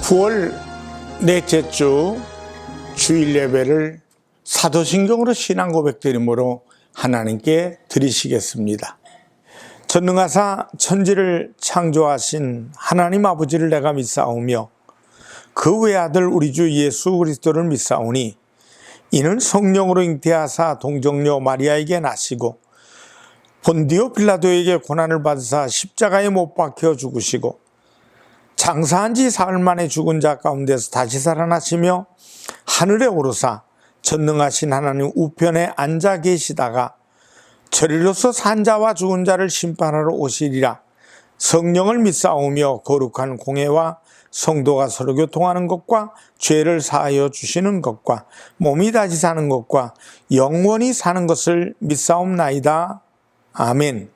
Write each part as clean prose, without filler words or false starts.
9월 넷째 주 주일 예배를 사도신경으로 신앙 고백드림으로 하나님께 드리시겠습니다. 전능하사 천지를 창조하신 하나님 아버지를 내가 믿사오며 그 외아들 우리 주 예수 그리스도를 믿사오니 이는 성령으로 잉태하사 동정녀 마리아에게 나시고 본디오 빌라도에게 고난을 받으사 십자가에 못 박혀 죽으시고 장사한 지 사흘 만에 죽은 자 가운데서 다시 살아나시며 하늘에 오르사 전능하신 하나님 우편에 앉아 계시다가 저리로서 산 자와 죽은 자를 심판하러 오시리라. 성령을 믿사오며 거룩한 공회와 성도가 서로 교통하는 것과 죄를 사하여 주시는 것과 몸이 다시 사는 것과 영원히 사는 것을 믿사옵나이다. 아멘.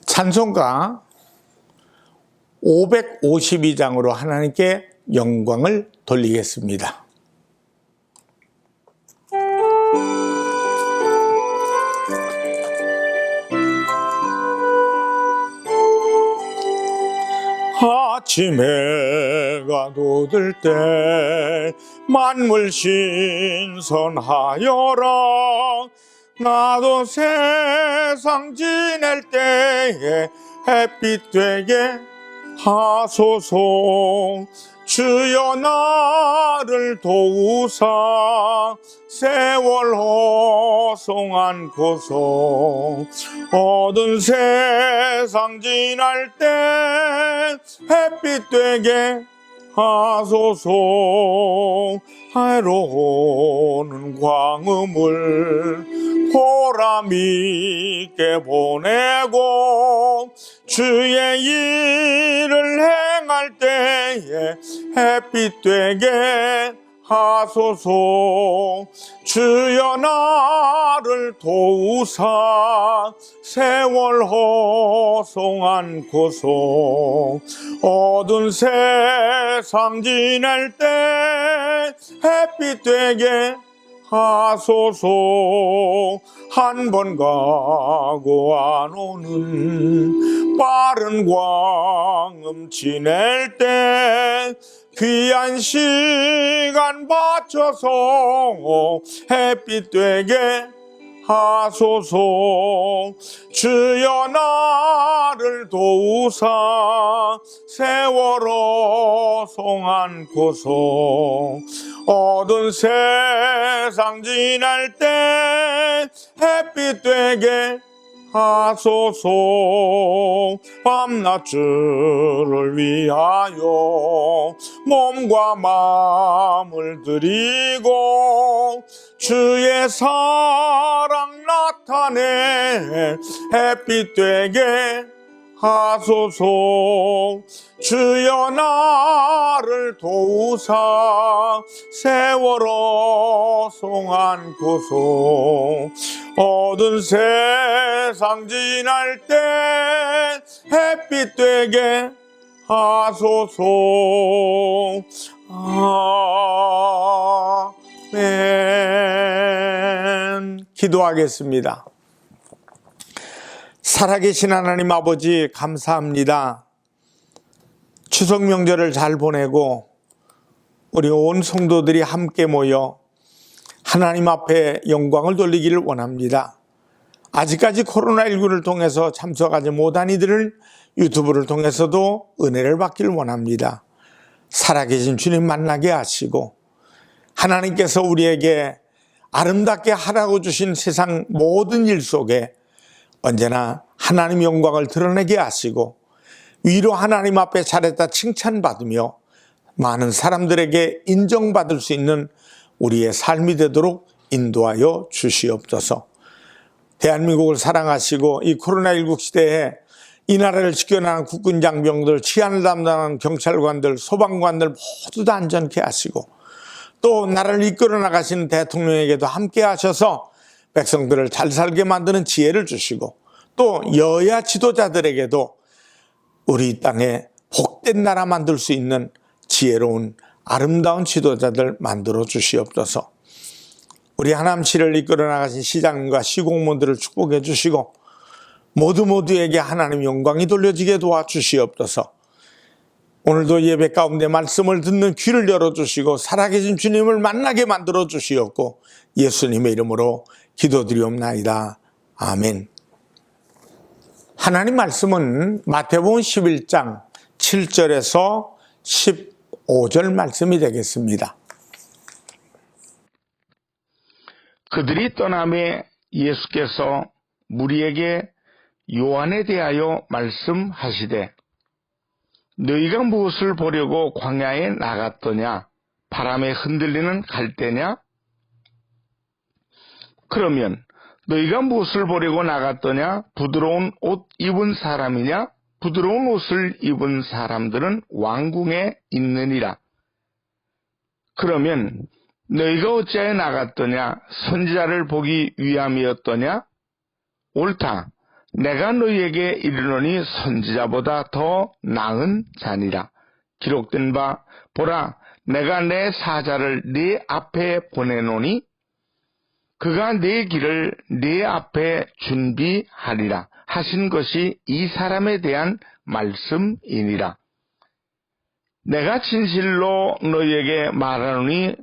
찬송가 552장으로 하나님께 영광을 돌리겠습니다. 아침 해가 돋을 때 만물 신선하여라. 나도 세상 지낼 때에 햇빛 되게 하소서. 주여 나를 도우사 세월 허송 않고서 어두운 세상 지날 때 햇빛 되게 하소서. 해로우는 광음을 보람있게 보내고 주의 일을 행할 때에 햇빛 되게 하소서. 주여 나를 도우사 세월 허송 않고서 어두운 세상 지낼 때 햇빛 되게 하소서. 한 번 가고 안 오는 빠른 광음 지낼 때 귀한 시간 바쳐서 햇빛 되게 하소서. 주여 나를 도우사 세월 허송 않고서 어두운 세상 지날 때 햇빛 되게 하소서. 밤낮 주를 위하여 몸과 마음을 드리고 주의 사랑 나타내 햇빛 되게 하소서. 주여 나를 도우사 세월 허송 않고서 어두운 세상 지날 때 햇빛 되게 하소서. 아멘. 기도하겠습니다. 살아계신 하나님 아버지 감사합니다. 추석 명절을 잘 보내고 우리 온 성도들이 함께 모여 하나님 앞에 영광을 돌리기를 원합니다. 아직까지 코로나19를 통해서 참석하지 못한 이들을 유튜브를 통해서도 은혜를 받기를 원합니다. 살아계신 주님 만나게 하시고 하나님께서 우리에게 아름답게 하라고 주신 세상 모든 일 속에 언제나 하나님 영광을 드러내게 하시고 위로 하나님 앞에 잘했다 칭찬받으며 많은 사람들에게 인정받을 수 있는 우리의 삶이 되도록 인도하여 주시옵소서. 대한민국을 사랑하시고 이 코로나19 시대에 이 나라를 지켜나가는 국군 장병들, 치안을 담당하는 경찰관들, 소방관들 모두 다 안전케 하시고 또 나라를 이끌어 나가시는 대통령에게도 함께 하셔서 백성들을 잘 살게 만드는 지혜를 주시고 또 여야 지도자들에게도 우리 땅에 복된 나라 만들 수 있는 지혜로운 아름다운 지도자들 만들어 주시옵소서. 우리 하남시를 이끌어 나가신 시장님과 시공무원들을 축복해 주시고 모두에게 하나님 영광이 돌려지게 도와주시옵소서. 오늘도 예배 가운데 말씀을 듣는 귀를 열어주시고 살아계신 주님을 만나게 만들어 주시옵고 예수님의 이름으로 기도드리옵나이다. 아멘. 하나님 말씀은 마태복음 11장 7절에서 15절 말씀이 되겠습니다. 그들이 떠남에 예수께서 무리에게 요한에 대하여 말씀하시되 너희가 무엇을 보려고 광야에 나갔더냐? 바람에 흔들리는 갈대냐? 그러면 너희가 무엇을 보려고 나갔더냐? 부드러운 옷 입은 사람이냐? 부드러운 옷을 입은 사람들은 왕궁에 있느니라. 그러면 너희가 어찌하여 나갔더냐? 선지자를 보기 위함이었더냐? 옳다. 내가 너희에게 이르노니 선지자보다 더 나은 자니라. 기록된 바 보라 내가 내 사자를 네 앞에 보내노니 그가 네 길을 네 앞에 준비하리라 하신 것이 이 사람에 대한 말씀이니라. 내가 진실로 너희에게 말하노니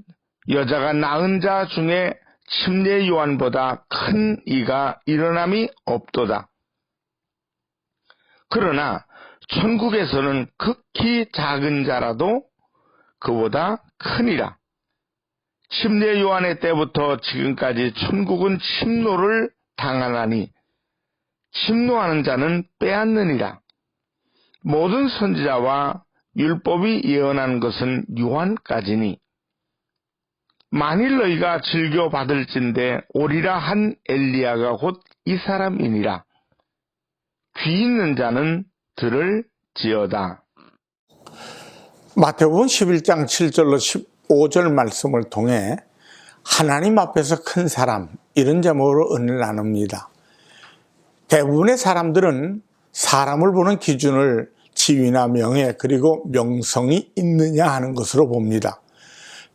여자가 낳은 자 중에 침례 요한보다 큰 이가 일어남이 없도다. 그러나 천국에서는 극히 작은 자라도 그보다 크니라. 침례 요한의 때부터 지금까지 천국은 침노를 당하나니 침노하는 자는 빼앗느니라. 모든 선지자와 율법이 예언한 것은 요한까지니 만일 너희가 즐겨 받을진대 오리라 한 엘리야가 곧 이 사람이니라. 귀 있는 자는 들을지어다. 마태복음 11장 7절로 15절 말씀을 통해 하나님 앞에서 큰 사람 이런 제목으로 은혜를 나눕니다. 대부분의 사람들은 사람을 보는 기준을 지위나 명예 그리고 명성이 있느냐 하는 것으로 봅니다.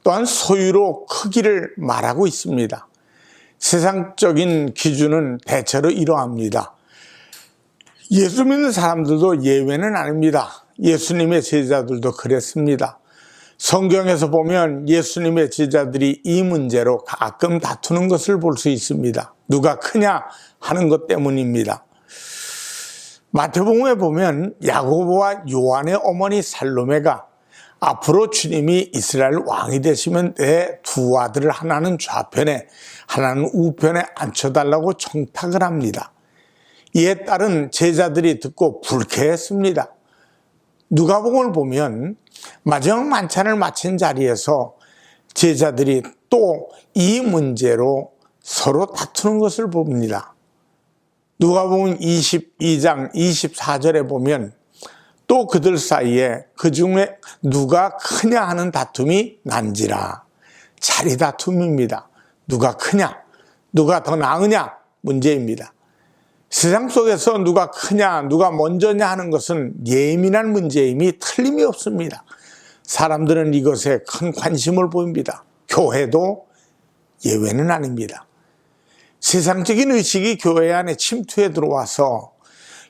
또한 소유로 크기를 말하고 있습니다. 세상적인 기준은 대체로 이러합니다. 예수 믿는 사람들도 예외는 아닙니다. 예수님의 제자들도 그랬습니다. 성경에서 보면 예수님의 제자들이 이 문제로 가끔 다투는 것을 볼 수 있습니다. 누가 크냐 하는 것 때문입니다. 마태복음에 보면 야고보와 요한의 어머니 살로메가 앞으로 주님이 이스라엘 왕이 되시면 내 두 아들을 하나는 좌편에 하나는 우편에 앉혀달라고 청탁을 합니다. 이에 따른 제자들이 듣고 불쾌했습니다. 누가복음을 보면 마지막 만찬을 마친 자리에서 제자들이 또 이 문제로 서로 다투는 것을 봅니다. 누가복음 22장 24절에 보면 또 그들 사이에 그 중에 누가 크냐 하는 다툼이 난지라. 자리 다툼입니다. 누가 크냐, 누가 더 나으냐 문제입니다. 세상 속에서 누가 크냐, 누가 먼저냐 하는 것은 예민한 문제임이 틀림이 없습니다. 사람들은 이것에 큰 관심을 보입니다. 교회도 예외는 아닙니다. 세상적인 의식이 교회 안에 침투해 들어와서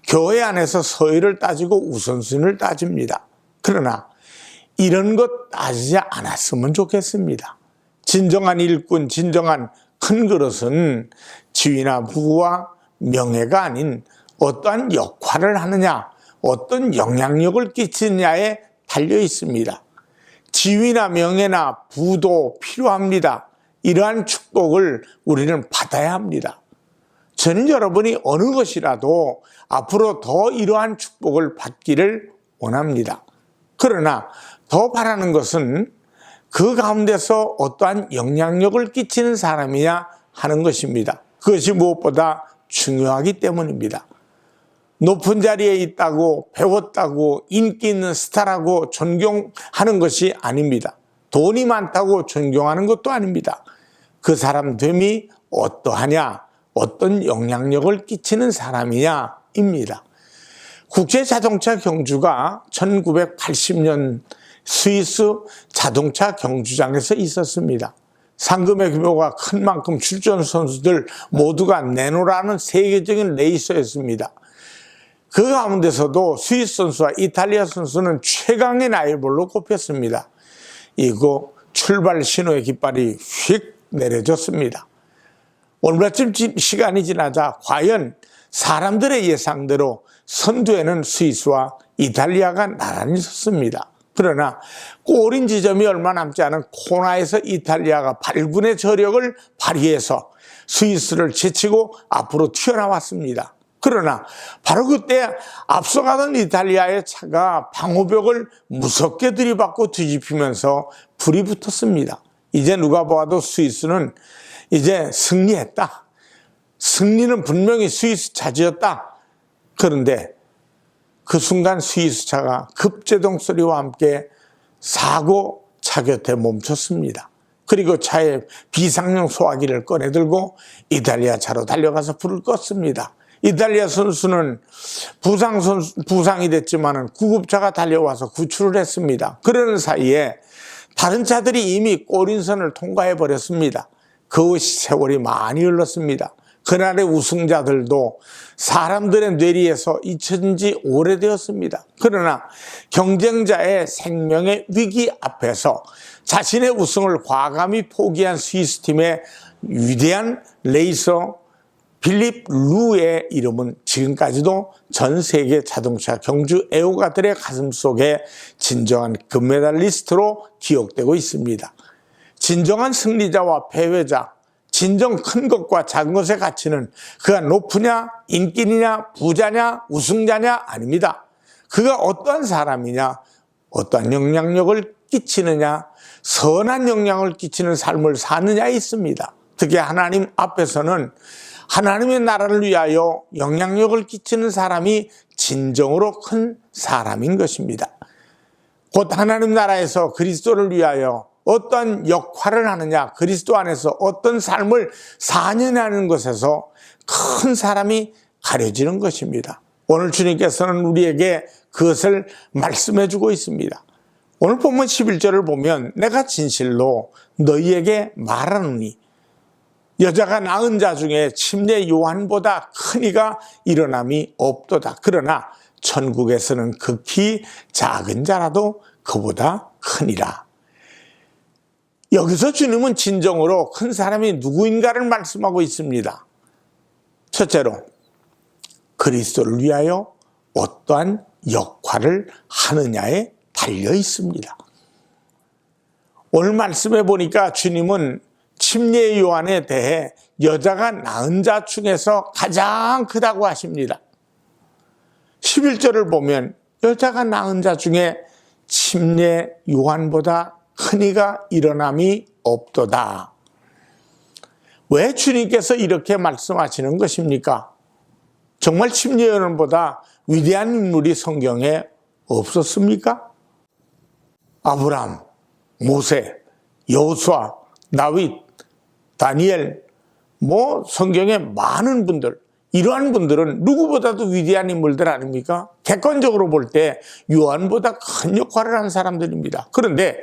교회 안에서 서열을 따지고 우선순위를 따집니다. 그러나 이런 것 따지지 않았으면 좋겠습니다. 진정한 일꾼, 진정한 큰 그릇은 지위나 부와 명예가 아닌 어떠한 역할을 하느냐, 어떤 영향력을 끼치느냐에 달려 있습니다. 지위나 명예나 부도 필요합니다. 이러한 축복을 우리는 받아야 합니다. 저는 여러분이 어느 것이라도 앞으로 더 이러한 축복을 받기를 원합니다. 그러나 더 바라는 것은 그 가운데서 어떠한 영향력을 끼치는 사람이냐 하는 것입니다. 그것이 무엇보다 중요하기 때문입니다. 높은 자리에 있다고, 배웠다고, 인기 있는 스타라고 존경하는 것이 아닙니다. 돈이 많다고 존경하는 것도 아닙니다. 그 사람 됨이 어떠하냐, 어떤 영향력을 끼치는 사람이냐입니다. 국제자동차 경주가 1980년 스위스 자동차 경주장에서 있었습니다. 상금의 규모가 큰 만큼 출전 선수들 모두가 내노라는 세계적인 레이서였습니다. 그 가운데서도 스위스 선수와 이탈리아 선수는 최강의 라이벌로 꼽혔습니다. 이거 출발 신호의 깃발이 휙 내려졌습니다. 얼마쯤 시간이 지나자 과연 사람들의 예상대로 선두에는 스위스와 이탈리아가 나란히 섰습니다. 그러나 골인 지점이 얼마 남지 않은 코나에서 이탈리아가 발군의 저력을 발휘해서 스위스를 제치고 앞으로 튀어나왔습니다. 그러나 바로 그때 앞서가던 이탈리아의 차가 방호벽을 무섭게 들이받고 뒤집히면서 불이 붙었습니다. 이제 누가 보아도 스위스는 이제 승리했다. 승리는 분명히 스위스 차지였다. 그런데 그 순간 스위스 차가 급제동 소리와 함께 사고 차 곁에 멈췄습니다. 그리고 차에 비상용 소화기를 꺼내들고 이탈리아 차로 달려가서 불을 껐습니다. 이탈리아 선수는 부상이 됐지만 구급차가 달려와서 구출을 했습니다. 그러는 사이에 다른 차들이 이미 골인선을 통과해 버렸습니다. 그 세월이 많이 흘렀습니다. 그날의 우승자들도 사람들의 뇌리에서 잊혀진 지 오래되었습니다. 그러나 경쟁자의 생명의 위기 앞에서 자신의 우승을 과감히 포기한 스위스 팀의 위대한 레이서 필립 루의 이름은 지금까지도 전 세계 자동차 경주 애호가들의 가슴속에 진정한 금메달리스트로 기억되고 있습니다. 진정한 승리자와 패배자, 진정 큰 것과 작은 것의 가치는 그가 높으냐, 인기냐, 부자냐, 우승자냐 아닙니다. 그가 어떠한 사람이냐, 어떠한 영향력을 끼치느냐, 선한 영향을 끼치는 삶을 사느냐에 있습니다. 특히 하나님 앞에서는 하나님의 나라를 위하여 영향력을 끼치는 사람이 진정으로 큰 사람인 것입니다. 곧 하나님 나라에서 그리스도를 위하여 어떤 역할을 하느냐, 그리스도 안에서 어떤 삶을 사느냐는 것에서 큰 사람이 가려지는 것입니다. 오늘 주님께서는 우리에게 그것을 말씀해 주고 있습니다. 오늘 본문 11절을 보면 내가 진실로 너희에게 말하노니 여자가 낳은 자 중에 침례 요한보다 큰 이가 일어남이 없도다. 그러나 천국에서는 극히 작은 자라도 그보다 크니라. 여기서 주님은 진정으로 큰 사람이 누구인가를 말씀하고 있습니다. 첫째로 그리스도를 위하여 어떠한 역할을 하느냐에 달려 있습니다. 오늘 말씀해 보니까 주님은 침례 요한에 대해 여자가 낳은 자 중에서 가장 크다고 하십니다. 11절을 보면 여자가 낳은 자 중에 침례 요한보다 큰 이가 일어남이 없도다. 왜 주님께서 이렇게 말씀하시는 것입니까? 정말 침례 요한보다 위대한 인물이 성경에 없었습니까? 아브람, 모세, 여호수아, 다윗, 다니엘, 성경에 많은 분들, 이러한 분들은 누구보다도 위대한 인물들 아닙니까? 객관적으로 볼 때 요한보다 큰 역할을 한 사람들입니다. 그런데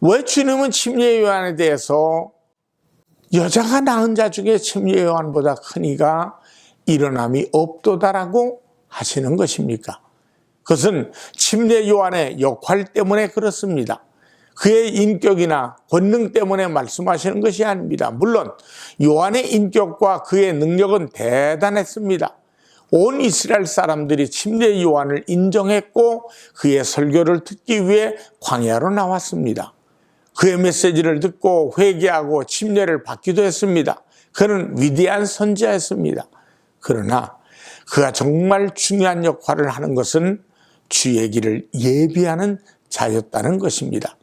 왜 주님은 침례 요한에 대해서 여자가 낳은 자 중에 침례 요한보다 큰 이가 일어남이 없도다라고 하시는 것입니까? 그것은 침례 요한의 역할 때문에 그렇습니다. 그의 인격이나 권능 때문에 말씀하시는 것이 아닙니다. 물론 요한의 인격과 그의 능력은 대단했습니다. 온 이스라엘 사람들이 침례 요한을 인정했고 그의 설교를 듣기 위해 광야로 나왔습니다. 그의 메시지를 듣고 회개하고 침례를 받기도 했습니다. 그는 위대한 선지자였습니다. 그러나 그가 정말 중요한 역할을 하는 것은 주의 길을 예비하는 자였다는 것입니다.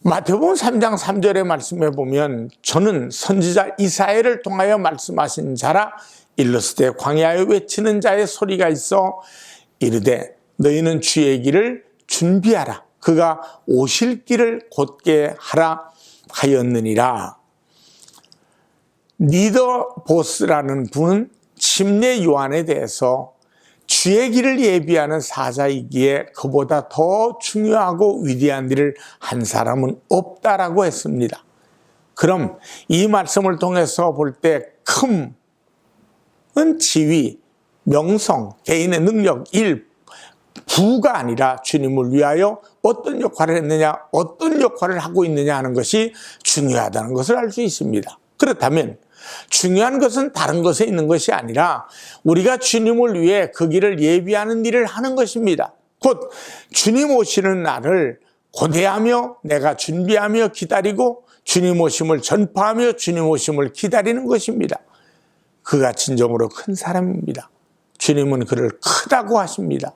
마태복음 3장 3절의 말씀에 보면 저는 선지자 이사야를 통하여 말씀하신 자라 일러스되 광야에 외치는 자의 소리가 있어 이르되 너희는 주의 길을 준비하라. 그가 오실 길을 곧게 하라 하였느니라. 니더보스라는 분은 침례 요한에 대해서 주의 길을 예비하는 사자이기에 그보다 더 중요하고 위대한 일을 한 사람은 없다라고 했습니다. 그럼 이 말씀을 통해서 볼 때 큰 지위, 명성, 개인의 능력, 일, 부가 아니라 주님을 위하여 어떤 역할을 했느냐, 어떤 역할을 하고 있느냐 하는 것이 중요하다는 것을 알 수 있습니다. 그렇다면 중요한 것은 다른 것에 있는 것이 아니라 우리가 주님을 위해 그 길을 예비하는 일을 하는 것입니다. 곧 주님 오시는 날을 고대하며 내가 준비하며 기다리고 주님 오심을 전파하며 주님 오심을 기다리는 것입니다. 그가 진정으로 큰 사람입니다. 주님은 그를 크다고 하십니다.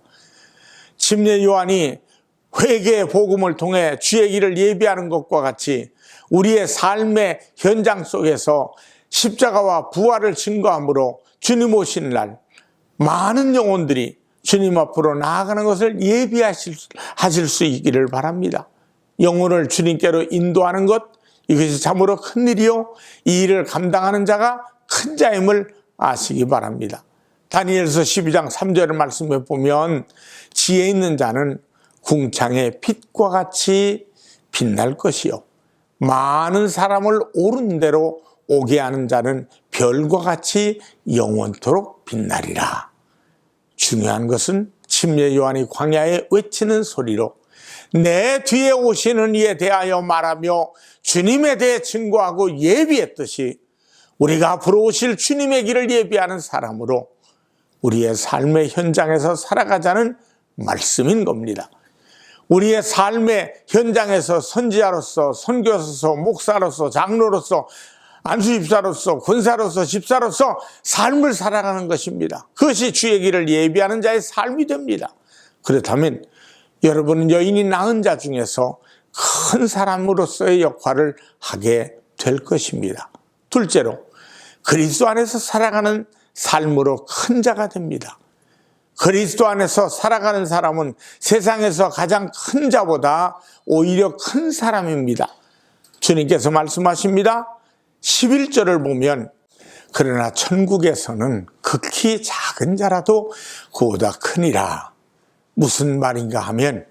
침례 요한이 회개의 복음을 통해 주의 길을 예비하는 것과 같이 우리의 삶의 현장 속에서 십자가와 부활을 증거함으로 주님 오시는 날 많은 영혼들이 주님 앞으로 나아가는 것을 예비하실 수 있기를 바랍니다. 영혼을 주님께로 인도하는 것, 이것이 참으로 큰 일이요 이 일을 감당하는 자가 큰 자임을 아시기 바랍니다. 다니엘서 12장 3절의 말씀에 보면 지혜 있는 자는 궁창의 빛과 같이 빛날 것이요 많은 사람을 옳은 대로 오게 하는 자는 별과 같이 영원토록 빛나리라. 중요한 것은 침례 요한이 광야에 외치는 소리로 내 뒤에 오시는 이에 대하여 말하며 주님에 대해 증거하고 예비했듯이 우리가 앞으로 오실 주님의 길을 예비하는 사람으로 우리의 삶의 현장에서 살아가자는 말씀인 겁니다. 우리의 삶의 현장에서 선지자로서, 선교사로서, 목사로서, 장로로서, 안수집사로서, 권사로서, 집사로서 삶을 살아가는 것입니다. 그것이 주의 길을 예비하는 자의 삶이 됩니다. 그렇다면 여러분은 여인이 낳은 자 중에서 큰 사람으로서의 역할을 하게 될 것입니다. 둘째로 그리스도 안에서 살아가는 삶으로 큰 자가 됩니다. 그리스도 안에서 살아가는 사람은 세상에서 가장 큰 자보다 오히려 큰 사람입니다. 주님께서 말씀하십니다. 11절을 보면 그러나 천국에서는 극히 작은 자라도 그보다 크니라. 무슨 말인가 하면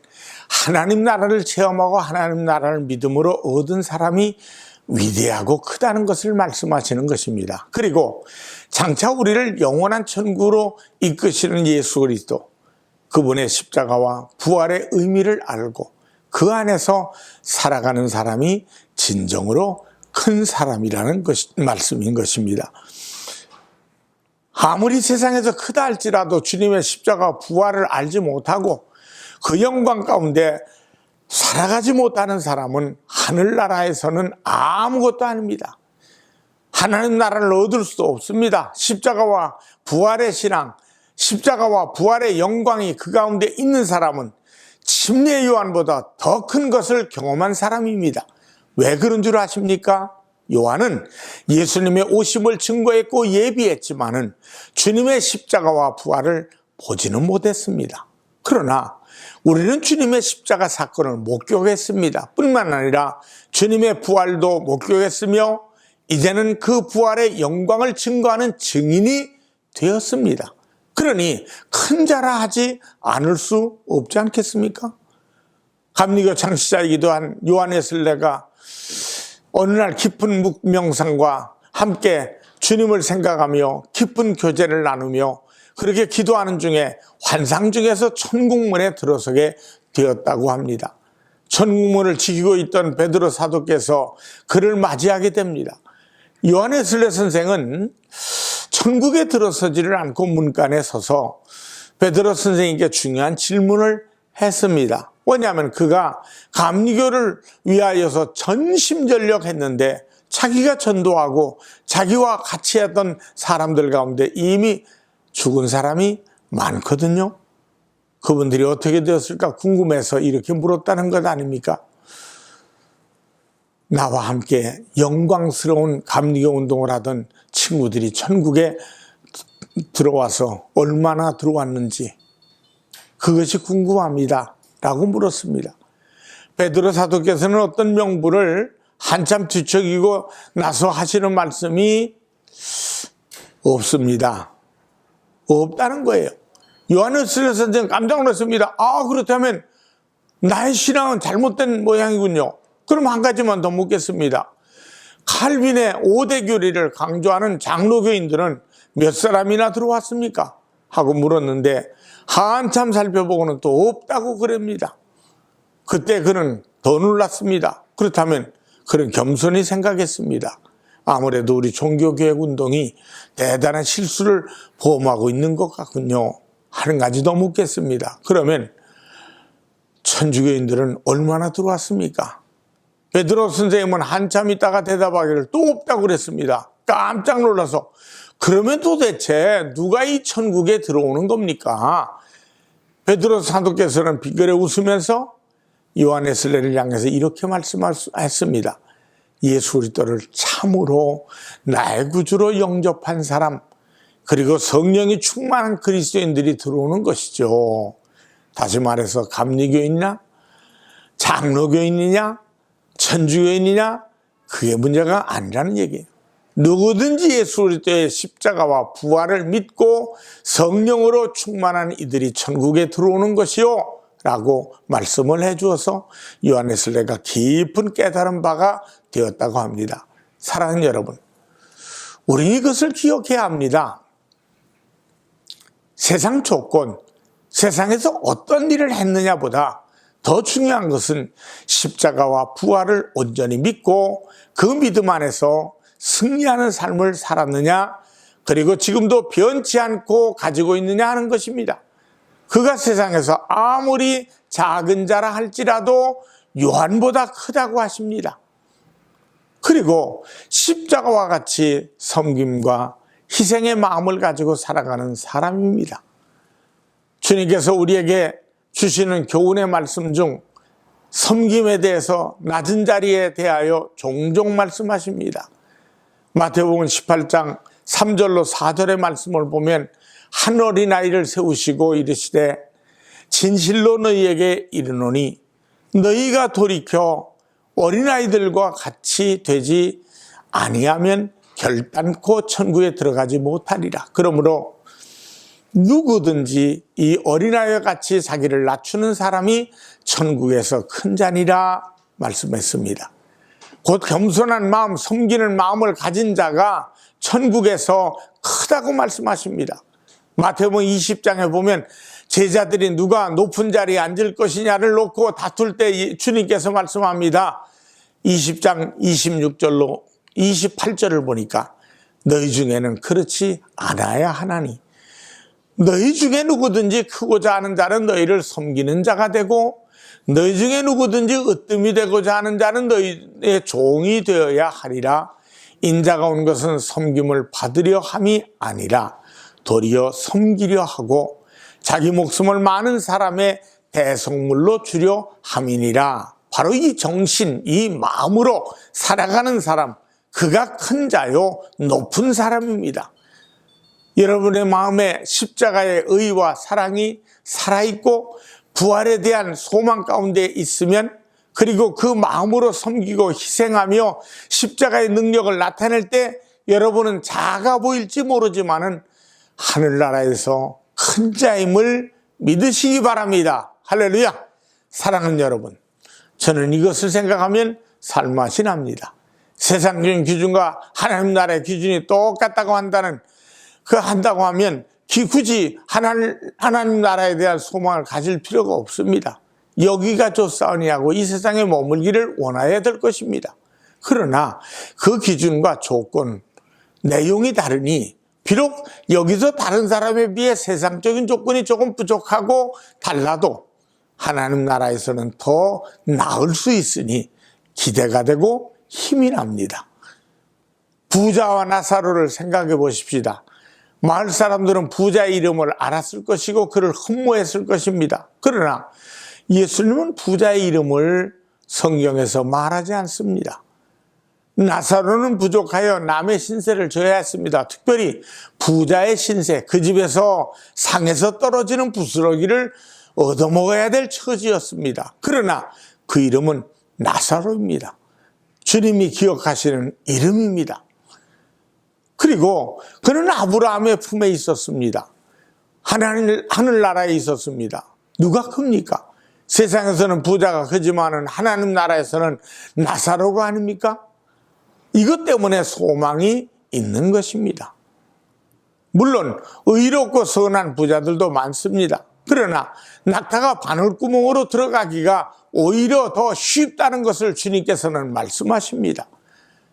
하나님 나라를 체험하고 하나님 나라를 믿음으로 얻은 사람이 위대하고 크다는 것을 말씀하시는 것입니다. 그리고 장차 우리를 영원한 천국으로 이끄시는 예수 그리스도, 그분의 십자가와 부활의 의미를 알고 그 안에서 살아가는 사람이 진정으로 큰 사람이라는 말씀인 것입니다. 아무리 세상에서 크다 할지라도 주님의 십자가 부활을 알지 못하고 그 영광 가운데 살아가지 못하는 사람은 하늘나라에서는 아무것도 아닙니다. 하나님 나라를 얻을 수도 없습니다. 십자가와 부활의 신앙, 십자가와 부활의 영광이 그 가운데 있는 사람은 침례 요한보다 더 큰 것을 경험한 사람입니다. 왜 그런 줄 아십니까? 요한은 예수님의 오심을 증거했고 예비했지만은 주님의 십자가와 부활을 보지는 못했습니다. 그러나 우리는 주님의 십자가 사건을 목격했습니다. 뿐만 아니라 주님의 부활도 목격했으며 이제는 그 부활의 영광을 증거하는 증인이 되었습니다. 그러니 큰 자라 하지 않을 수 없지 않겠습니까? 감리교 창시자이기도 한 요한의 설례가 어느 날 깊은 묵명상과 함께 주님을 생각하며 깊은 교제를 나누며 그렇게 기도하는 중에 환상 중에서 천국문에 들어서게 되었다고 합니다. 천국문을 지키고 있던 베드로 사도께서 그를 맞이하게 됩니다. 요한의 설례 선생은 천국에 들어서지를 않고 문간에 서서 베드로 선생에게 중요한 질문을 했습니다. 왜냐하면 그가 감리교를 위하여서 전심전력했는데 자기가 전도하고 자기와 같이 했던 사람들 가운데 이미 죽은 사람이 많거든요. 그분들이 어떻게 되었을까 궁금해서 이렇게 물었다는 것 아닙니까? 나와 함께 영광스러운 감리교 운동을 하던 친구들이 천국에 들어와서 얼마나 들어왔는지 그것이 궁금합니다 라고 물었습니다. 베드로 사도께서는 어떤 명부를 한참 뒤척이고 나서 하시는 말씀이 없습니다. 없다는 거예요. 요한의 설례 선생은 깜짝 놀랐습니다. 그렇다면 나의 신앙은 잘못된 모양이군요. 그럼 한 가지만 더 묻겠습니다. 칼빈의 5대 교리를 강조하는 장로교인들은 몇 사람이나 들어왔습니까? 하고 물었는데 한참 살펴보고는 또 없다고 그럽니다. 그때 그는 더 놀랐습니다. 그렇다면 그는 겸손히 생각했습니다. 아무래도 우리 종교개혁 운동이 대단한 실수를 범하고 있는 것 같군요. 한 가지 더 묻겠습니다. 그러면 천주교인들은 얼마나 들어왔습니까? 베드로 선생님은 한참 있다가 대답하기를 또 없다고 그랬습니다. 깜짝 놀라서 그러면 도대체 누가 이 천국에 들어오는 겁니까? 베드로 사도께서는 비결에 웃으면서 요한에슬레를 향해서 이렇게 말씀했습니다. 예수 그리스도를 참으로 나의 구주로 영접한 사람, 그리고 성령이 충만한 그리스도인들이 들어오는 것이죠. 다시 말해서 감리교인이냐, 장로교인이냐, 천주교인이냐, 그게 문제가 아니라는 얘기예요. 누구든지 예수 그리스도의 십자가와 부활을 믿고 성령으로 충만한 이들이 천국에 들어오는 것이요 라고 말씀을 해주어서 요한에슬레가 깊은 깨달은 바가 되었다고 합니다. 사랑하는 여러분, 우리는 이것을 기억해야 합니다. 세상 조건, 세상에서 어떤 일을 했느냐보다 더 중요한 것은 십자가와 부활을 온전히 믿고 그 믿음 안에서 승리하는 삶을 살았느냐, 그리고 지금도 변치 않고 가지고 있느냐 하는 것입니다. 그가 세상에서 아무리 작은 자라 할지라도 요한보다 크다고 하십니다. 그리고 십자가와 같이 섬김과 희생의 마음을 가지고 살아가는 사람입니다. 주님께서 우리에게 주시는 교훈의 말씀 중 섬김에 대해서 낮은 자리에 대하여 종종 말씀하십니다. 마태복음 18장 3절로 4절의 말씀을 보면 한 어린아이를 세우시고 이르시되 진실로 너희에게 이르노니 너희가 돌이켜 어린아이들과 같이 되지 아니하면 결단코 천국에 들어가지 못하리라. 그러므로 누구든지 이 어린아이와 같이 자기를 낮추는 사람이 천국에서 큰 자니라 말씀했습니다. 곧 겸손한 마음, 섬기는 마음을 가진 자가 천국에서 크다고 말씀하십니다. 마태복음 20장에 보면 제자들이 누가 높은 자리에 앉을 것이냐를 놓고 다툴 때 주님께서 말씀합니다. 20장 26절로 28절을 보니까 너희 중에는 그렇지 않아야 하나니 너희 중에 누구든지 크고자 하는 자는 너희를 섬기는 자가 되고 너희 중에 누구든지 으뜸이 되고자 하는 자는 너희의 종이 되어야 하리라. 인자가 온 것은 섬김을 받으려 함이 아니라 도리어 섬기려 하고 자기 목숨을 많은 사람의 대속물로 주려 함이니라. 바로 이 정신, 이 마음으로 살아가는 사람, 그가 큰 자요 높은 사람입니다. 여러분의 마음에 십자가의 의와 사랑이 살아있고 부활에 대한 소망 가운데 있으면, 그리고 그 마음으로 섬기고 희생하며 십자가의 능력을 나타낼 때 여러분은 작아 보일지 모르지만은 하늘나라에서 큰 자임을 믿으시기 바랍니다. 할렐루야. 사랑하는 여러분, 저는 이것을 생각하면 살맛이 납니다. 세상적인 기준과 하나님 나라의 기준이 똑같다고 한다고 하면 굳이 하나님 나라에 대한 소망을 가질 필요가 없습니다. 여기가 좋사오니하고 이 세상에 머물기를 원해야 될 것입니다. 그러나 그 기준과 조건, 내용이 다르니 비록 여기서 다른 사람에 비해 세상적인 조건이 조금 부족하고 달라도 하나님 나라에서는 더 나을 수 있으니 기대가 되고 힘이 납니다. 부자와 나사로를 생각해 보십시다. 마을 사람들은 부자의 이름을 알았을 것이고 그를 흠모했을 것입니다. 그러나 예수님은 부자의 이름을 성경에서 말하지 않습니다. 나사로는 부족하여 남의 신세를 져야 했습니다. 특별히 부자의 신세, 그 집에서 상에서 떨어지는 부스러기를 얻어먹어야 될 처지였습니다. 그러나 그 이름은 나사로입니다. 주님이 기억하시는 이름입니다. 그리고 그는 아브라함의 품에 있었습니다. 하늘나라에 있었습니다. 누가 큽니까? 세상에서는 부자가 크지만은 하나님 나라에서는 나사로가 아닙니까? 이것 때문에 소망이 있는 것입니다. 물론 의롭고 선한 부자들도 많습니다. 그러나 낙타가 바늘구멍으로 들어가기가 오히려 더 쉽다는 것을 주님께서는 말씀하십니다.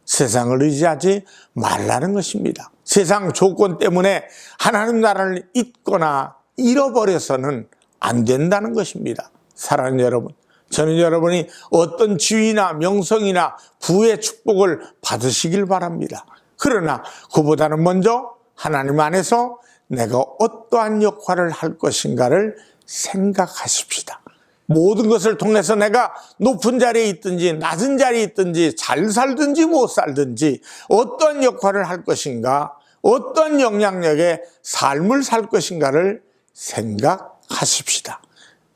세상을 의지하지 말라는 것입니다. 세상 조건 때문에 하나님 나라를 잊거나 잃어버려서는 안 된다는 것입니다. 사랑하는 여러분, 저는 여러분이 어떤 지위나 명성이나 부의 축복을 받으시길 바랍니다. 그러나 그보다는 먼저 하나님 안에서 내가 어떠한 역할을 할 것인가를 생각하십시다. 모든 것을 통해서 내가 높은 자리에 있든지 낮은 자리에 있든지 잘 살든지 못 살든지 어떤 역할을 할 것인가, 어떤 영향력의 삶을 살 것인가를 생각하십시다.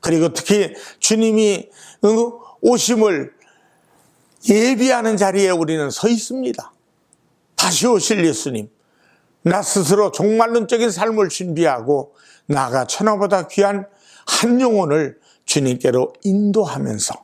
그리고 특히 주님이 오심을 예비하는 자리에 우리는 서 있습니다. 다시 오실 예수님, 나 스스로 종말론적인 삶을 준비하고 나아가 천하보다 귀한 한 영혼을 주님께로 인도하면서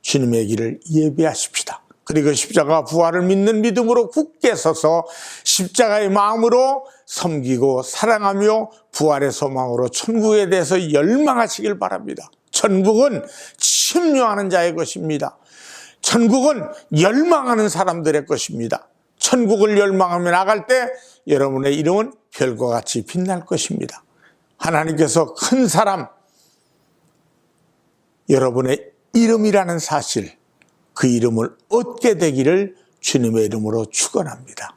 주님의 길을 예비하십시다. 그리고 십자가 부활을 믿는 믿음으로 굳게 서서 십자가의 마음으로 섬기고 사랑하며 부활의 소망으로 천국에 대해서 열망하시길 바랍니다. 천국은 침뇨하는 자의 것입니다. 천국은 열망하는 사람들의 것입니다. 천국을 열망하며 나갈 때 여러분의 이름은 별과 같이 빛날 것입니다. 하나님께서 큰 사람, 여러분의 이름이라는 사실, 그 이름을 얻게 되기를 주님의 이름으로 축원합니다.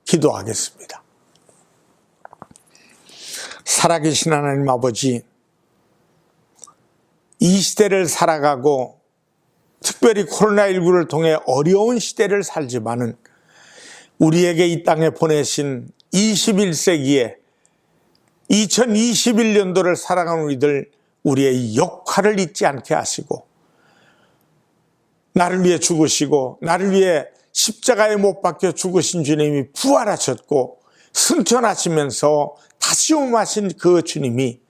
기도하겠습니다. 살아계신 하나님 아버지, 이 시대를 살아가고 특별히 코로나19를 통해 어려운 시대를 살지만은 우리에게 이 땅에 보내신 21세기에 2021년도를 살아가는 우리의 역할을 잊지 않게 하시고 나를 위해 죽으시고 나를 위해 십자가에 못 박혀 죽으신 주님이 부활하셨고 승천하시면서 다시 오하신 그 주님이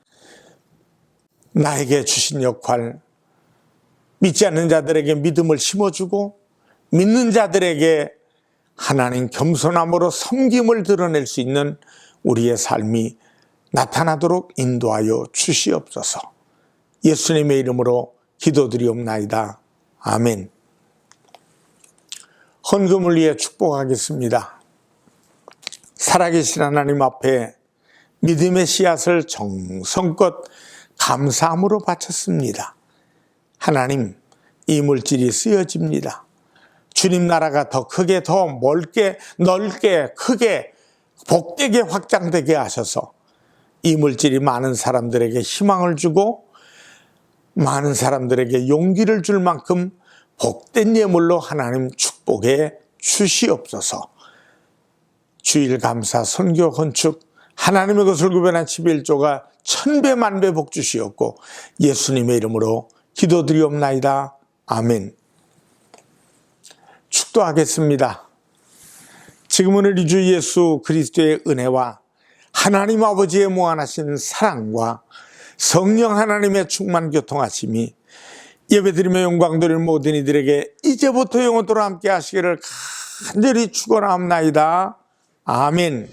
나에게 주신 역할, 믿지 않는 자들에게 믿음을 심어주고 믿는 자들에게 하나님 겸손함으로 섬김을 드러낼 수 있는 우리의 삶이 나타나도록 인도하여 주시옵소서. 예수님의 이름으로 기도드리옵나이다. 아멘. 헌금을 위해 축복하겠습니다. 살아계신 하나님 앞에 믿음의 씨앗을 정성껏 감사함으로 바쳤습니다. 하나님, 이 물질이 쓰여집니다. 주님 나라가 더 크게, 더 멀게, 넓게, 크게, 복되게 확장되게 하셔서 이 물질이 많은 사람들에게 희망을 주고 많은 사람들에게 용기를 줄 만큼 복된 예물로 하나님 축복해 주시옵소서. 주일 감사, 선교, 건축, 하나님의 것을 구별한 11조가 1000배 만배 복 주시옵고 예수님의 이름으로 기도드리옵나이다. 아멘. 축도하겠습니다. 지금은 우리 주 예수 그리스도의 은혜와 하나님 아버지의 무한하신 사랑과 성령 하나님의 충만 교통하심이 예배드리며 영광 드릴 모든 이들에게 이제부터 영원토록 함께 하시기를 간절히 축원하옵나이다. 아멘.